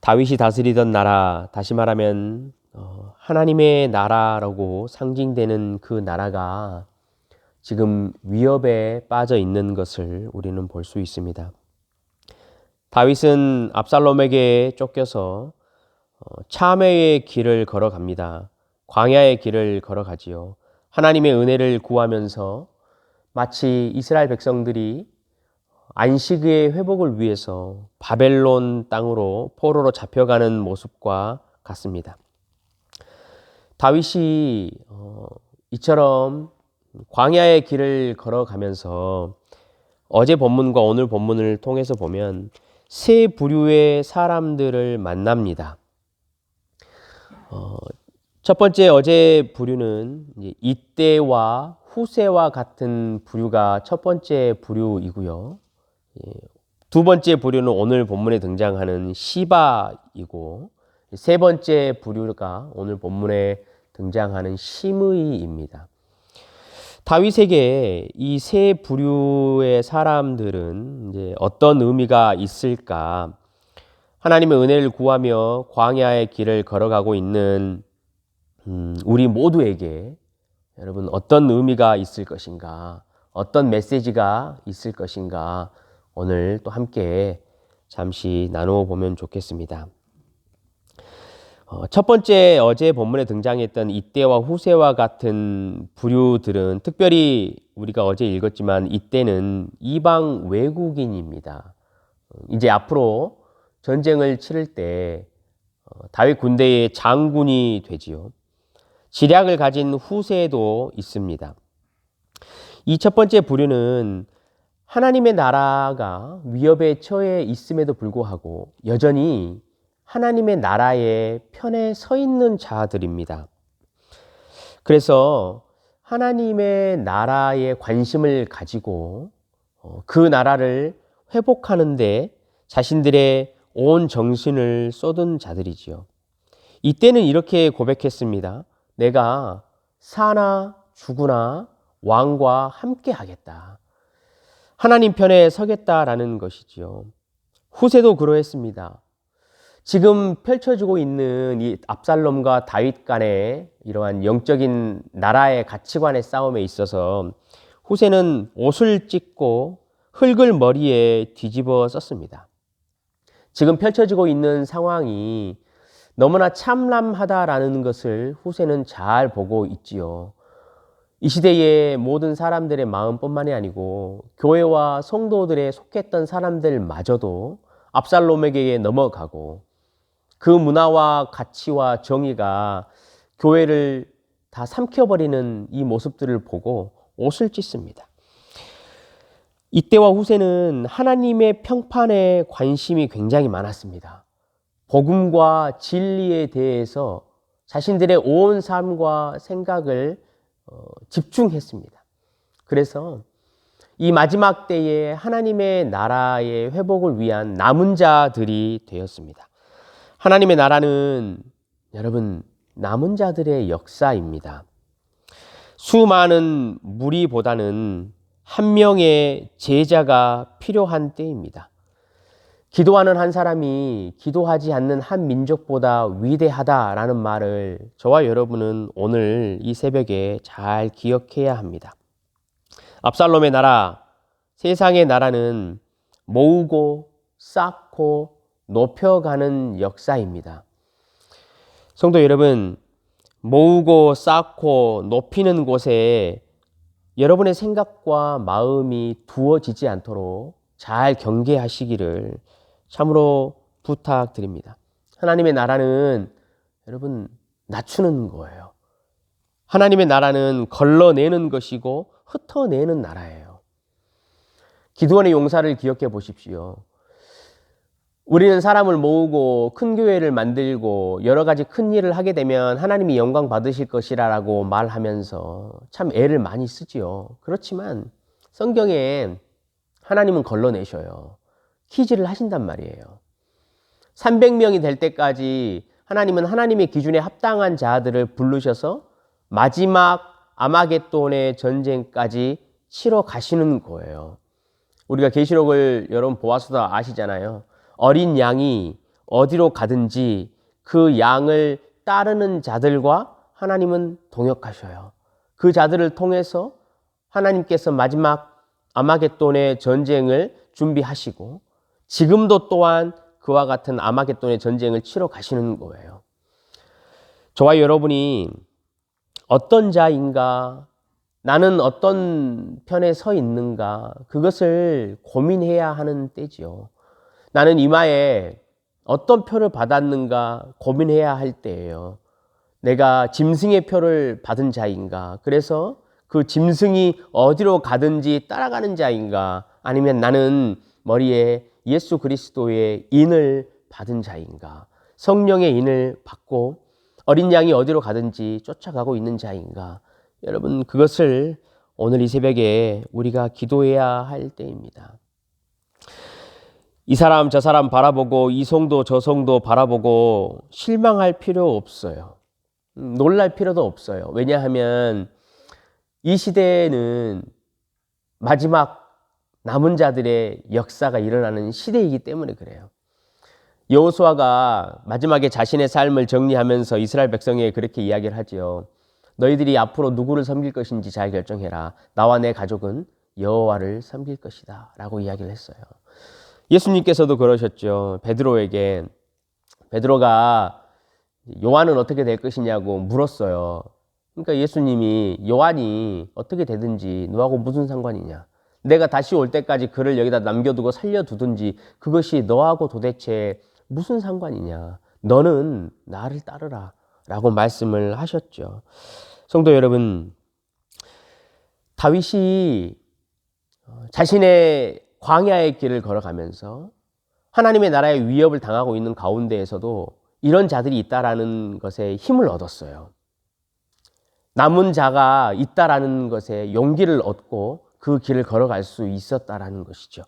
다윗이 다스리던 나라, 다시 말하면 하나님의 나라라고 상징되는 그 나라가 지금 위협에 빠져 있는 것을 우리는 볼 수 있습니다. 다윗은 압살롬에게 쫓겨서 참회의 길을 걸어갑니다. 광야의 길을 걸어가지요. 하나님의 은혜를 구하면서 마치 이스라엘 백성들이 안식의 회복을 위해서 바벨론 땅으로 포로로 잡혀가는 모습과 같습니다. 다윗이 이처럼 광야의 길을 걸어가면서 어제 본문과 오늘 본문을 통해서 보면 세 부류의 사람들을 만납니다. 첫 번째 어제 부류는 이때와 후세와 같은 부류가 첫 번째 부류이고요. 두 번째 부류는 오늘 본문에 등장하는 시바이고, 세 번째 부류가 오늘 본문에 등장하는 시므이입니다. 다윗에게 이 세 부류의 사람들은 이제 어떤 의미가 있을까? 하나님의 은혜를 구하며 광야의 길을 걸어가고 있는 우리 모두에게 여러분 어떤 의미가 있을 것인가? 어떤 메시지가 있을 것인가? 오늘 또 함께 잠시 나누어 보면 좋겠습니다. 첫 번째 어제 본문에 등장했던 이때와 후세와 같은 부류들은 특별히 우리가 어제 읽었지만 이때는 이방 외국인입니다. 이제 앞으로 전쟁을 치를 때 다윗 군대의 장군이 되지요. 지략을 가진 후세도 있습니다. 이 첫 번째 부류는 하나님의 나라가 위협에 처해 있음에도 불구하고 여전히 하나님의 나라의 편에 서 있는 자들입니다. 그래서 하나님의 나라에 관심을 가지고 그 나라를 회복하는 데 자신들의 온 정신을 쏟은 자들이지요. 이때는 이렇게 고백했습니다. 내가 사나 죽으나 왕과 함께 하겠다. 하나님 편에 서겠다라는 것이지요. 후세도 그러했습니다. 지금 펼쳐지고 있는 이 압살롬과 다윗 간의 이러한 영적인 나라의 가치관의 싸움에 있어서 후세는 옷을 찢고 흙을 머리에 뒤집어 썼습니다. 지금 펼쳐지고 있는 상황이 너무나 참람하다라는 것을 후세는 잘 보고 있지요. 이 시대의 모든 사람들의 마음뿐만이 아니고 교회와 성도들에 속했던 사람들마저도 압살롬에게 넘어가고 그 문화와 가치와 정의가 교회를 다 삼켜버리는 이 모습들을 보고 옷을 찢습니다. 이때와 후세는 하나님의 평판에 관심이 굉장히 많았습니다. 복음과 진리에 대해서 자신들의 온 삶과 생각을 집중했습니다. 그래서 이 마지막 때에 하나님의 나라의 회복을 위한 남은 자들이 되었습니다. 하나님의 나라는 여러분 남은 자들의 역사입니다. 수많은 무리보다는 한 명의 제자가 필요한 때입니다. 기도하는 한 사람이 기도하지 않는 한 민족보다 위대하다라는 말을 저와 여러분은 오늘 이 새벽에 잘 기억해야 합니다. 압살롬의 나라, 세상의 나라는 모으고 쌓고 높여가는 역사입니다. 성도 여러분, 모으고 쌓고 높이는 곳에 여러분의 생각과 마음이 두어지지 않도록 잘 경계하시기를 참으로 부탁드립니다. 하나님의 나라는 여러분 낮추는 거예요. 하나님의 나라는 걸러내는 것이고 흩어내는 나라예요. 기드온의 용사를 기억해 보십시오. 우리는 사람을 모으고 큰 교회를 만들고 여러 가지 큰 일을 하게 되면 하나님이 영광 받으실 것이라고 말하면서 참 애를 많이 쓰지요. 그렇지만 성경에 하나님은 걸러내셔요. 키즈를 하신단 말이에요. 300명이 될 때까지 하나님은 하나님의 기준에 합당한 자들을 부르셔서 마지막 아마겟돈의 전쟁까지 치러 가시는 거예요. 우리가 계시록을 여러분 보아서도 아시잖아요. 어린 양이 어디로 가든지 그 양을 따르는 자들과 하나님은 동역하셔요. 그 자들을 통해서 하나님께서 마지막 아마겟돈의 전쟁을 준비하시고 지금도 또한 그와 같은 아마겟돈의 전쟁을 치러 가시는 거예요. 저와 여러분이 어떤 자인가, 나는 어떤 편에 서 있는가, 그것을 고민해야 하는 때지요. 나는 이마에 어떤 표를 받았는가 고민해야 할 때예요. 내가 짐승의 표를 받은 자인가, 그래서 그 짐승이 어디로 가든지 따라가는 자인가, 아니면 나는 머리에 예수 그리스도의 인을 받은 자인가, 성령의 인을 받고 어린 양이 어디로 가든지 쫓아가고 있는 자인가. 여러분, 그것을 오늘 이 새벽에 우리가 기도해야 할 때입니다. 이 사람 저 사람 바라보고 이 성도 저 성도 바라보고 실망할 필요 없어요. 놀랄 필요도 없어요. 왜냐하면 이 시대에는 마지막 남은 자들의 역사가 일어나는 시대이기 때문에 그래요. 여호수아가 마지막에 자신의 삶을 정리하면서 이스라엘 백성에게 그렇게 이야기를 하지요. 너희들이 앞으로 누구를 섬길 것인지 잘 결정해라. 나와 내 가족은 여호와를 섬길 것이다 라고 이야기를 했어요. 예수님께서도 그러셨죠. 베드로에게, 베드로가 요한은 어떻게 될 것이냐고 물었어요. 그러니까 예수님이 요한이 어떻게 되든지 너하고 무슨 상관이냐. 내가 다시 올 때까지 그를 여기다 남겨두고 살려두든지 그것이 너하고 도대체 무슨 상관이냐. 너는 나를 따르라 라고 말씀을 하셨죠. 성도 여러분, 다윗이 자신의 광야의 길을 걸어가면서 하나님의 나라의 위협을 당하고 있는 가운데에서도 이런 자들이 있다라는 것에 힘을 얻었어요. 남은 자가 있다라는 것에 용기를 얻고 그 길을 걸어갈 수 있었다라는 것이죠.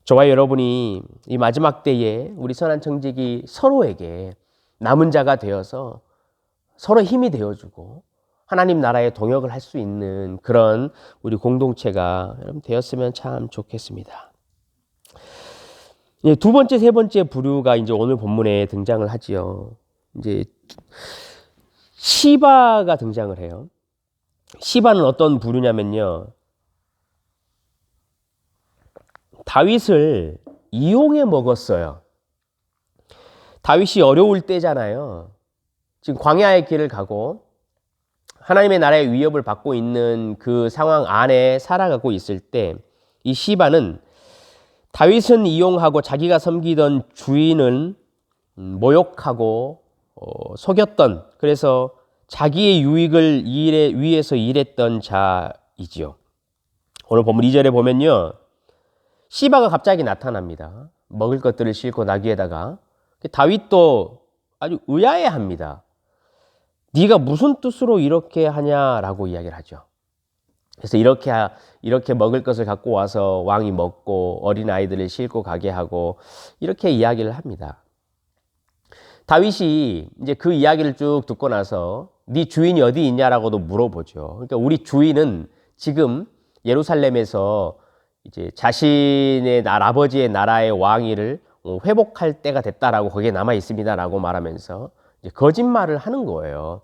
저와 여러분이 이 마지막 때에 우리 선한 청직이 서로에게 남은 자가 되어서 서로 힘이 되어주고 하나님 나라에 동역을 할 수 있는 그런 우리 공동체가 되었으면 참 좋겠습니다. 두 번째, 세 번째 부류가 이제 오늘 본문에 등장을 하지요. 이제 시바가 등장을 해요. 시바는 어떤 부류냐면요. 다윗을 이용해 먹었어요. 다윗이 어려울 때잖아요. 지금 광야의 길을 가고 하나님의 나라의 위협을 받고 있는 그 상황 안에 살아가고 있을 때 이 시바는 다윗은 이용하고 자기가 섬기던 주인은 모욕하고 속였던, 그래서 자기의 유익을 위해서 일했던 자이지요. 오늘 본문 2절에 보면요. 시바가 갑자기 나타납니다. 먹을 것들을 싣고 나귀에다가. 다윗도 아주 의아해합니다. 네가 무슨 뜻으로 이렇게 하냐라고 이야기를 하죠. 그래서 이렇게 먹을 것을 갖고 와서 왕이 먹고 어린아이들을 싣고 가게 하고 이렇게 이야기를 합니다. 다윗이 이제 그 이야기를 쭉 듣고 나서 네 주인이 어디 있냐라고도 물어보죠. 그러니까 우리 주인은 지금 예루살렘에서 이제 자신의 아버지의 나라의 왕위를 회복할 때가 됐다라고 거기에 남아 있습니다라고 말하면서 이제 거짓말을 하는 거예요.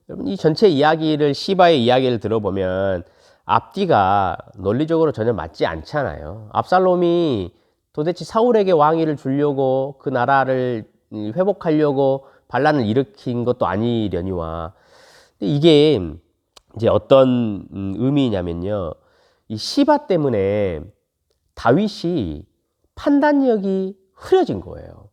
여러분, 이 전체 이야기를 시바의 이야기를 들어보면 앞뒤가 논리적으로 전혀 맞지 않잖아요. 압살롬이 도대체 사울에게 왕위를 주려고 그 나라를 회복하려고 반란을 일으킨 것도 아니려니와. 이게 이제 어떤 의미냐면요. 이 시바 때문에 다윗이 판단력이 흐려진 거예요.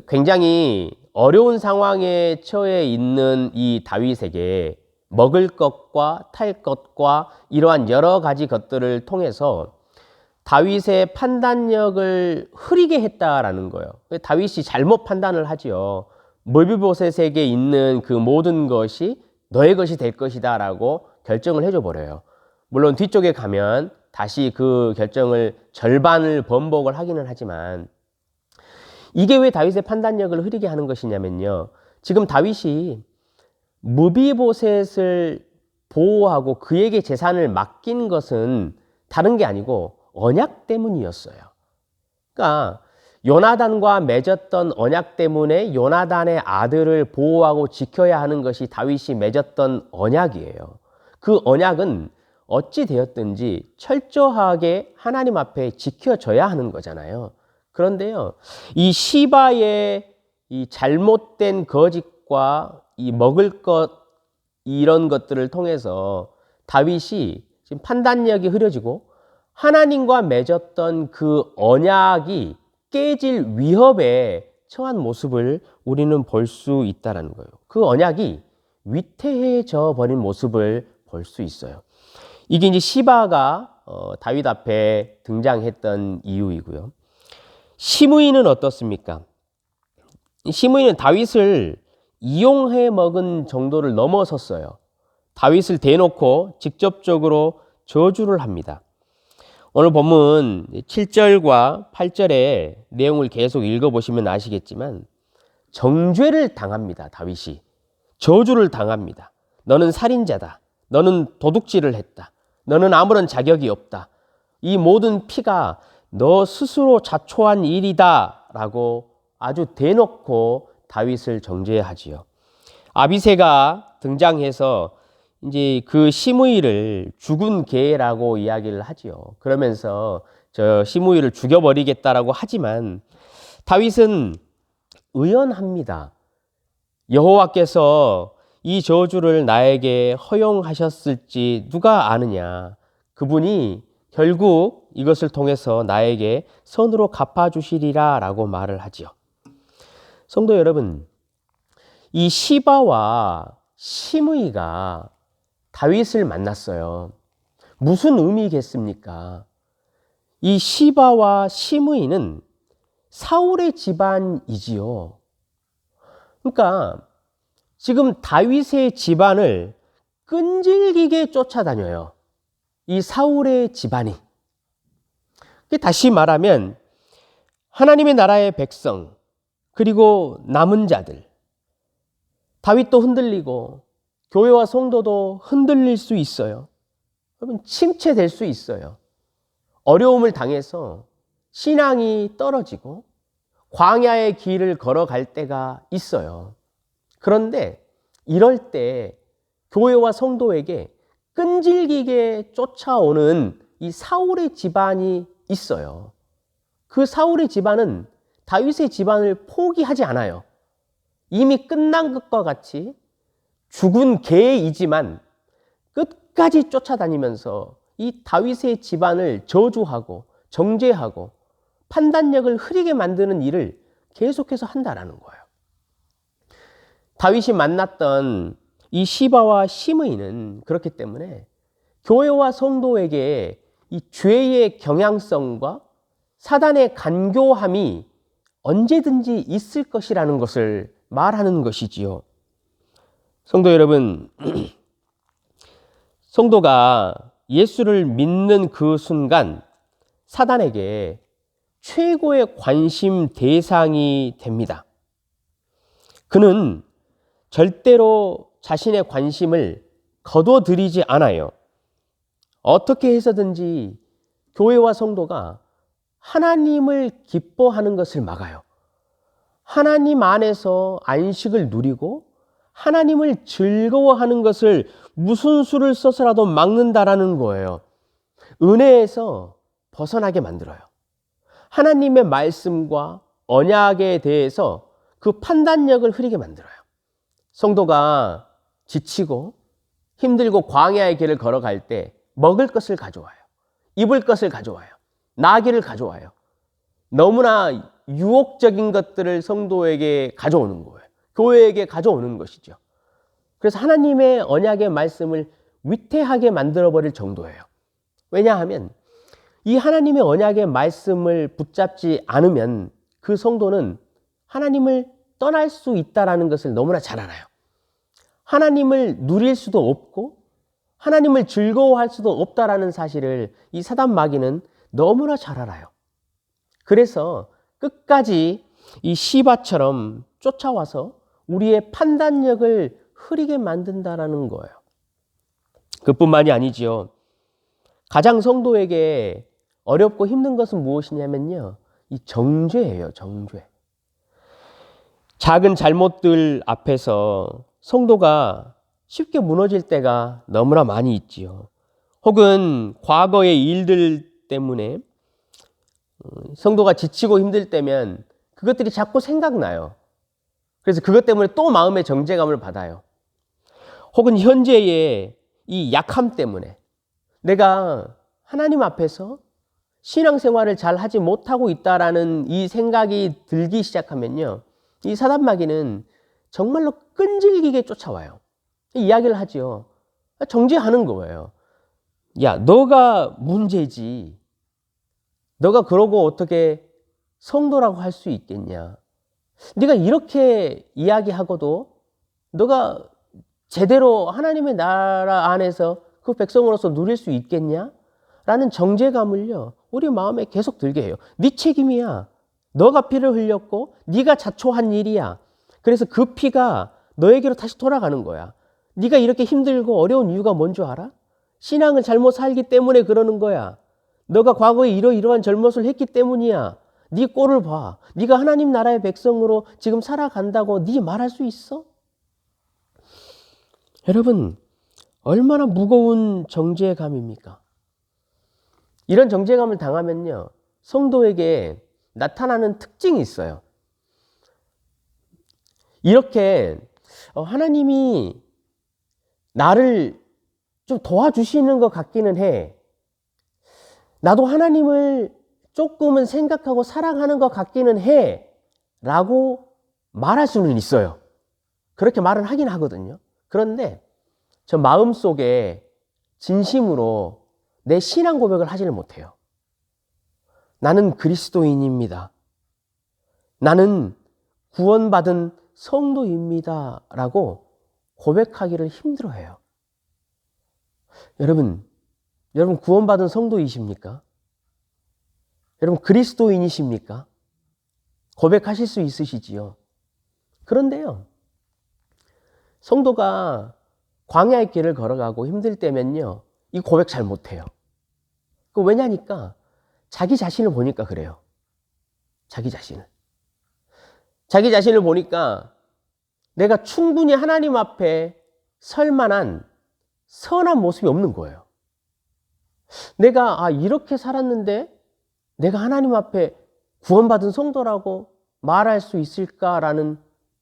굉장히 어려운 상황에 처해 있는 이 다윗에게 먹을 것과 탈 것과 이러한 여러 가지 것들을 통해서 다윗의 판단력을 흐리게 했다라는 거예요. 다윗이 잘못 판단을 하지요. 물비보셋에게 있는 그 모든 것이 너의 것이 될 것이다 라고 결정을 해줘 버려요. 물론 뒤쪽에 가면 다시 그 결정을 절반을 번복을 하기는 하지만, 이게 왜 다윗의 판단력을 흐리게 하는 것이냐면요. 지금 다윗이 무비보셋을 보호하고 그에게 재산을 맡긴 것은 다른 게 아니고 언약 때문이었어요. 그러니까 요나단과 맺었던 언약 때문에 요나단의 아들을 보호하고 지켜야 하는 것이 다윗이 맺었던 언약이에요. 그 언약은 어찌 되었든지 철저하게 하나님 앞에 지켜져야 하는 거잖아요. 그런데요, 이 시바의 이 잘못된 거짓과 이 먹을 것, 이런 것들을 통해서 다윗이 지금 판단력이 흐려지고 하나님과 맺었던 그 언약이 깨질 위협에 처한 모습을 우리는 볼 수 있다는 거예요. 그 언약이 위태해져 버린 모습을 볼 수 있어요. 이게 이제 시바가 다윗 앞에 등장했던 이유이고요. 시므이는 어떻습니까? 시므이는 다윗을 이용해 먹은 정도를 넘어섰어요. 다윗을 대놓고 직접적으로 저주를 합니다. 오늘 본문 7절과 8절의 내용을 계속 읽어보시면 아시겠지만 정죄를 당합니다. 다윗이. 저주를 당합니다. 너는 살인자다. 너는 도둑질을 했다. 너는 아무런 자격이 없다. 이 모든 피가 너 스스로 자초한 일이다 라고 아주 대놓고 다윗을 정죄하지요. 아비새가 등장해서 이제 그 시므이를 죽은 개라고 이야기를 하지요. 그러면서 저 시므이를 죽여버리겠다라고 하지만 다윗은 의연합니다. 여호와께서 이 저주를 나에게 허용하셨을지 누가 아느냐. 그분이 결국 이것을 통해서 나에게 선으로 갚아주시리라 라고 말을 하지요. 성도 여러분, 이 시바와 시므이가 다윗을 만났어요. 무슨 의미겠습니까? 이 시바와 시므이는 사울의 집안이지요. 그러니까 지금 다윗의 집안을 끈질기게 쫓아다녀요. 이 사울의 집안이. 다시 말하면 하나님의 나라의 백성 그리고 남은 자들, 다윗도 흔들리고 교회와 성도도 흔들릴 수 있어요. 여러분, 침체될 수 있어요. 어려움을 당해서 신앙이 떨어지고 광야의 길을 걸어갈 때가 있어요. 그런데 이럴 때 교회와 성도에게 끈질기게 쫓아오는 이 사울의 집안이 있어요. 그 사울의 집안은 다윗의 집안을 포기하지 않아요. 이미 끝난 것과 같이 죽은 개이지만 끝까지 쫓아다니면서 이 다윗의 집안을 저주하고 정죄하고 판단력을 흐리게 만드는 일을 계속해서 한다라는 거예요. 다윗이 만났던 이 시바와 시므이는 그렇기 때문에 교회와 성도에게 이 죄의 경향성과 사단의 간교함이 언제든지 있을 것이라는 것을 말하는 것이지요. 성도 여러분, 성도가 예수를 믿는 그 순간 사단에게 최고의 관심 대상이 됩니다. 그는 절대로 자신의 관심을 거둬들이지 않아요. 어떻게 해서든지 교회와 성도가 하나님을 기뻐하는 것을 막아요. 하나님 안에서 안식을 누리고 하나님을 즐거워하는 것을 무슨 수를 써서라도 막는다라는 거예요. 은혜에서 벗어나게 만들어요. 하나님의 말씀과 언약에 대해서 그 판단력을 흐리게 만들어요. 성도가 지치고 힘들고 광야의 길을 걸어갈 때 먹을 것을 가져와요. 입을 것을 가져와요. 나귀를 가져와요. 너무나 유혹적인 것들을 성도에게 가져오는 거예요. 교회에게 가져오는 것이죠. 그래서 하나님의 언약의 말씀을 위태하게 만들어버릴 정도예요. 왜냐하면 이 하나님의 언약의 말씀을 붙잡지 않으면 그 성도는 하나님을 떠날 수 있다는 것을 너무나 잘 알아요. 하나님을 누릴 수도 없고 하나님을 즐거워할 수도 없다라는 사실을 이 사단 마귀는 너무나 잘 알아요. 그래서 끝까지 이 시바처럼 쫓아와서 우리의 판단력을 흐리게 만든다라는 거예요. 그뿐만이 아니지요. 가장 성도에게 어렵고 힘든 것은 무엇이냐면요. 이 정죄예요, 정죄. 작은 잘못들 앞에서 성도가 쉽게 무너질 때가 너무나 많이 있지요. 혹은 과거의 일들 때문에 성도가 지치고 힘들 때면 그것들이 자꾸 생각나요. 그래서 그것 때문에 또 마음의 정죄감을 받아요. 혹은 현재의 이 약함 때문에 내가 하나님 앞에서 신앙생활을 잘 하지 못하고 있다라는 이 생각이 들기 시작하면요, 이 사단마귀는 정말로 끈질기게 쫓아와요. 이야기를 하죠. 정죄하는 거예요. 야, 너가 문제지. 너가 그러고 어떻게 성도라고 할 수 있겠냐. 네가 이렇게 이야기하고도 너가 제대로 하나님의 나라 안에서 그 백성으로서 누릴 수 있겠냐? 라는 정죄감을요, 우리 마음에 계속 들게 해요. 네 책임이야. 너가 피를 흘렸고 네가 자초한 일이야. 그래서 그 피가 너에게로 다시 돌아가는 거야. 네가 이렇게 힘들고 어려운 이유가 뭔 줄 알아? 신앙을 잘못 살기 때문에 그러는 거야. 너가 과거에 이러이러한 잘못을 했기 때문이야. 네 꼴을 봐. 네가 하나님 나라의 백성으로 지금 살아간다고 네 말할 수 있어? 여러분, 얼마나 무거운 정죄감입니까? 이런 정죄감을 당하면요, 성도에게 나타나는 특징이 있어요. 이렇게 하나님이 나를 좀 도와주시는 것 같기는 해. 나도 하나님을 조금은 생각하고 사랑하는 것 같기는 해. 라고 말할 수는 있어요. 그렇게 말을 하긴 하거든요. 그런데 저 마음속에 진심으로 내 신앙 고백을 하지를 못해요. 나는 그리스도인입니다. 나는 구원받은 성도입니다. 라고 고백하기를 힘들어해요. 여러분 구원받은 성도이십니까? 여러분 그리스도인이십니까? 고백하실 수 있으시지요? 그런데요, 성도가 광야의 길을 걸어가고 힘들 때면요, 이 고백 잘 못해요. 그 왜냐니까 자기 자신을 보니까 그래요. 자기 자신을 보니까 내가 충분히 하나님 앞에 설 만한 선한 모습이 없는 거예요. 내가 이렇게 살았는데 내가 하나님 앞에 구원받은 성도라고 말할 수 있을까라는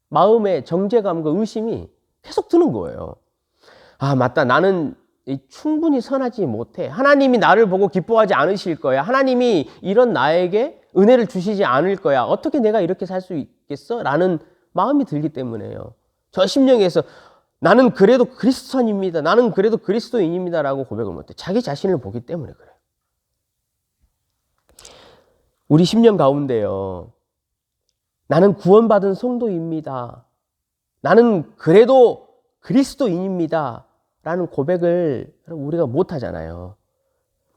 마음의 정죄감과 의심이 계속 드는 거예요. 맞다. 나는 충분히 선하지 못해. 하나님이 나를 보고 기뻐하지 않으실 거야. 하나님이 이런 나에게 은혜를 주시지 않을 거야. 어떻게 내가 이렇게 살 수 있겠어? 라는 마음이 들기 때문에요. 저 심령에서 나는 그래도 그리스도인입니다. 나는 그래도 그리스도인입니다. 라고 고백을 못해. 자기 자신을 보기 때문에 그래요. 우리 심령 가운데요, 나는 구원받은 성도입니다. 나는 그래도 그리스도인입니다. 라는 고백을 우리가 못하잖아요.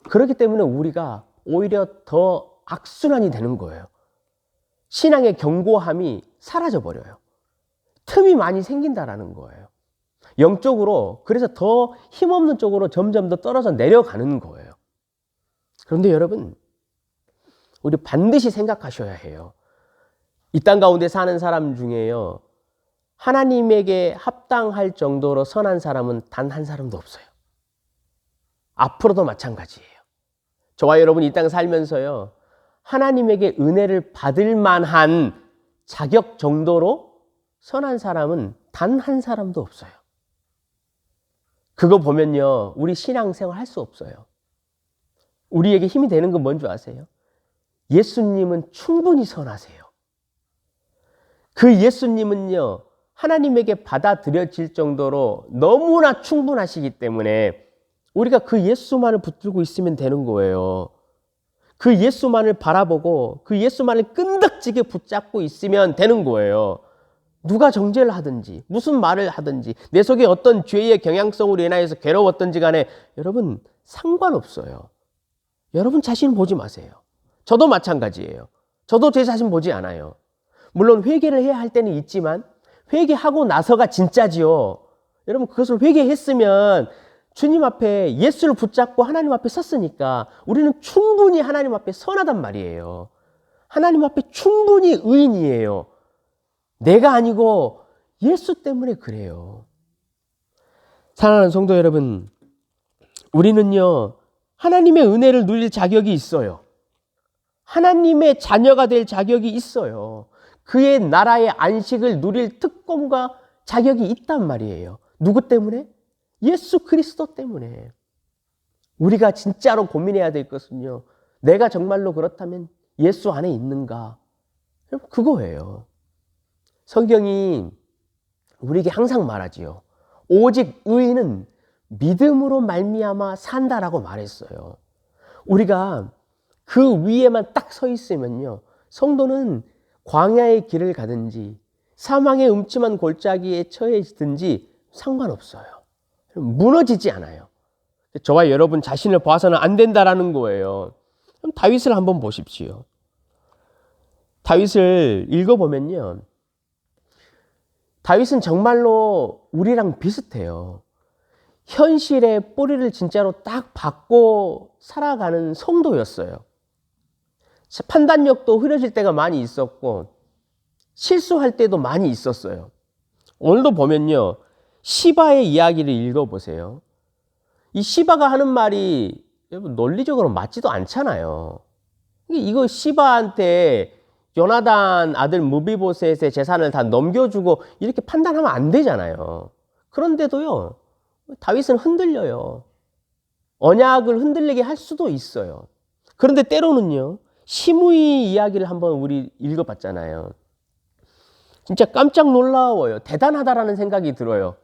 그렇기 때문에 우리가 오히려 더 악순환이 되는 거예요. 신앙의 견고함이 사라져버려요. 틈이 많이 생긴다라는 거예요. 영적으로 그래서 더 힘없는 쪽으로 점점 더 떨어져 내려가는 거예요. 그런데 여러분, 우리 반드시 생각하셔야 해요. 이 땅 가운데 사는 사람 중에요, 하나님에게 합당할 정도로 선한 사람은 단 한 사람도 없어요. 앞으로도 마찬가지예요. 저와 여러분 이 땅 살면서요, 하나님에게 은혜를 받을 만한 자격 정도로 선한 사람은 단 한 사람도 없어요. 그거 보면요, 우리 신앙생활 할 수 없어요. 우리에게 힘이 되는 건 뭔지 아세요? 예수님은 충분히 선하세요. 그 예수님은요, 하나님에게 받아들여질 정도로 너무나 충분하시기 때문에 우리가 그 예수만을 붙들고 있으면 되는 거예요. 그 예수만을 바라보고 그 예수만을 끈덕지게 붙잡고 있으면 되는 거예요. 누가 정죄를 하든지 무슨 말을 하든지 내 속에 어떤 죄의 경향성으로 인하여서 괴로웠든지 간에 여러분 상관없어요. 여러분 자신 보지 마세요. 저도 마찬가지예요. 저도 제 자신 보지 않아요. 물론 회개를 해야 할 때는 있지만 회개하고 나서가 진짜지요. 여러분 그것을 회개했으면 주님 앞에 예수를 붙잡고 하나님 앞에 섰으니까 우리는 충분히 하나님 앞에 선하단 말이에요. 하나님 앞에 충분히 의인이에요. 내가 아니고 예수 때문에 그래요. 사랑하는 성도 여러분, 우리는요, 하나님의 은혜를 누릴 자격이 있어요. 하나님의 자녀가 될 자격이 있어요. 그의 나라의 안식을 누릴 특권과 자격이 있단 말이에요. 누구 때문에? 예수 그리스도 때문에. 우리가 진짜로 고민해야 될 것은요, 내가 정말로 그렇다면 예수 안에 있는가? 그거예요. 성경이 우리에게 항상 말하지요. 오직 의인은 믿음으로 말미암아 산다라고 말했어요. 우리가 그 위에만 딱 서 있으면요, 성도는 광야의 길을 가든지 사망의 음침한 골짜기에 처해 있든지 상관없어요. 무너지지 않아요. 저와 여러분 자신을 봐서는 안 된다라는 거예요. 그럼 다윗을 한번 보십시오. 다윗을 읽어보면요, 다윗은 정말로 우리랑 비슷해요. 현실의 뿌리를 진짜로 딱 받고 살아가는 성도였어요. 판단력도 흐려질 때가 많이 있었고 실수할 때도 많이 있었어요. 오늘도 보면요, 시바의 이야기를 읽어보세요. 이 시바가 하는 말이 여러분 논리적으로 맞지도 않잖아요. 이거 시바한테 요나단 아들 무비보셋의 재산을 다 넘겨주고 이렇게 판단하면 안 되잖아요. 그런데도요, 다윗은 흔들려요. 언약을 흔들리게 할 수도 있어요. 그런데 때로는요, 시므이 이야기를 한번 우리 읽어봤잖아요. 진짜 깜짝 놀라워요. 대단하다라는 생각이 들어요.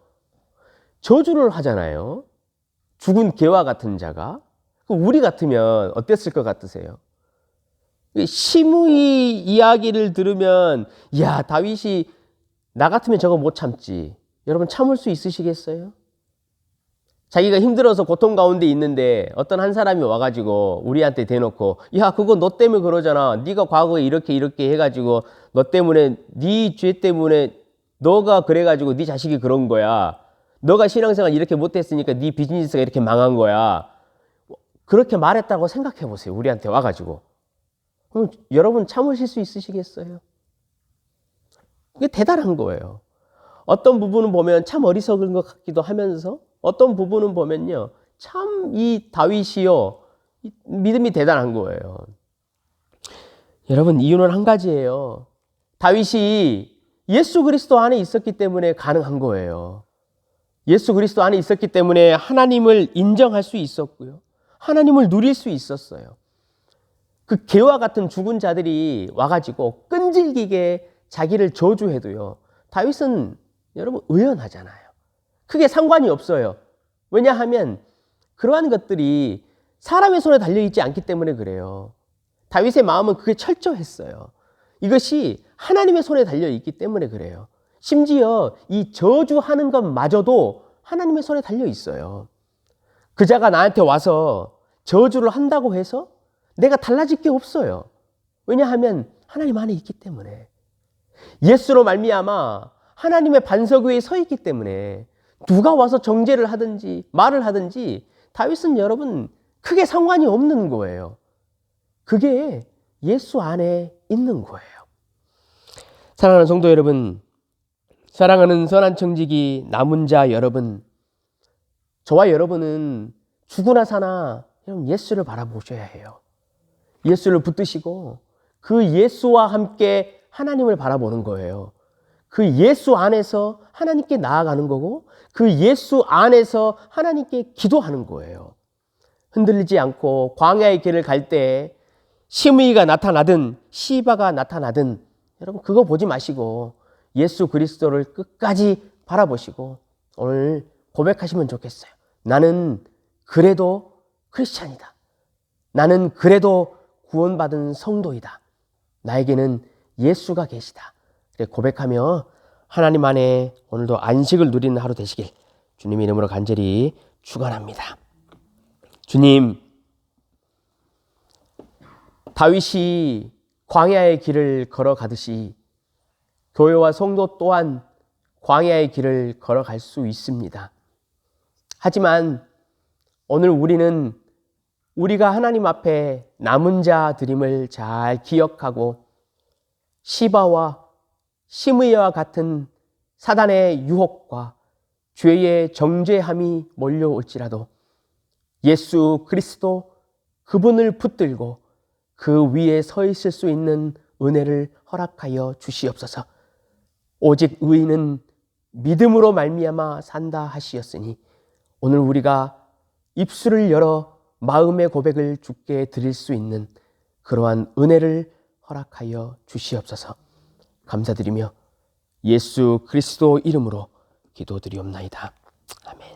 저주를 하잖아요. 죽은 개와 같은 자가. 우리 같으면 어땠을 것 같으세요? 시므이 이야기를 들으면, 야, 다윗이 나 같으면 저거 못 참지. 여러분 참을 수 있으시겠어요? 자기가 힘들어서 고통 가운데 있는데 어떤 한 사람이 와가지고 우리한테 대놓고, 야, 그거 너 때문에 그러잖아. 네가 과거에 이렇게 해가지고 너 때문에, 네 죄 때문에 너가 그래가지고 네 자식이 그런 거야. 너가 신앙생활 이렇게 못했으니까 네 비즈니스가 이렇게 망한 거야. 그렇게 말했다고 생각해 보세요. 우리한테 와가지고. 그럼 여러분 참으실 수 있으시겠어요? 그게 대단한 거예요. 어떤 부분은 보면 참 어리석은 것 같기도 하면서 어떤 부분은 보면요, 참 이 다윗이요, 믿음이 대단한 거예요. 여러분, 이유는 한 가지예요. 다윗이 예수 그리스도 안에 있었기 때문에 가능한 거예요. 예수 그리스도 안에 있었기 때문에 하나님을 인정할 수 있었고요, 하나님을 누릴 수 있었어요. 그 개와 같은 죽은 자들이 와가지고 끈질기게 자기를 저주해도요, 다윗은 여러분 의연하잖아요. 크게 상관이 없어요. 왜냐하면 그러한 것들이 사람의 손에 달려있지 않기 때문에 그래요. 다윗의 마음은 그게 철저했어요. 이것이 하나님의 손에 달려있기 때문에 그래요. 심지어 이 저주하는 것마저도 하나님의 손에 달려있어요. 그자가 나한테 와서 저주를 한다고 해서 내가 달라질 게 없어요. 왜냐하면 하나님 안에 있기 때문에. 예수로 말미암아 하나님의 반석 위에 서 있기 때문에 누가 와서 정죄를 하든지 말을 하든지 다윗은 여러분 크게 상관이 없는 거예요. 그게 예수 안에 있는 거예요. 사랑하는 성도 여러분, 사랑하는 선한 청지기 남은 자 여러분, 저와 여러분은 죽으나 사나 예수를 바라보셔야 해요. 예수를 붙드시고 그 예수와 함께 하나님을 바라보는 거예요. 그 예수 안에서 하나님께 나아가는 거고 그 예수 안에서 하나님께 기도하는 거예요. 흔들리지 않고 광야의 길을 갈 때 시므이가 나타나든 시바가 나타나든 여러분 그거 보지 마시고 예수 그리스도를 끝까지 바라보시고 오늘 고백하시면 좋겠어요. 나는 그래도 크리스찬이다. 나는 그래도 구원받은 성도이다. 나에게는 예수가 계시다. 고백하며 하나님 안에 오늘도 안식을 누리는 하루 되시길 주님 이름으로 간절히 축원합니다. 주님, 다윗이 광야의 길을 걸어가듯이 교회와 성도 또한 광야의 길을 걸어갈 수 있습니다. 하지만 오늘 우리는 우리가 하나님 앞에 남은 자들임을 잘 기억하고 시바와 시므이와 같은 사단의 유혹과 죄의 정죄함이 몰려올지라도 예수 그리스도 그분을 붙들고 그 위에 서 있을 수 있는 은혜를 허락하여 주시옵소서. 오직 의인은 믿음으로 말미암아 산다 하시었으니 오늘 우리가 입술을 열어 마음의 고백을 주께 드릴 수 있는 그러한 은혜를 허락하여 주시옵소서. 감사드리며 예수 그리스도 이름으로 기도드리옵나이다. 아멘.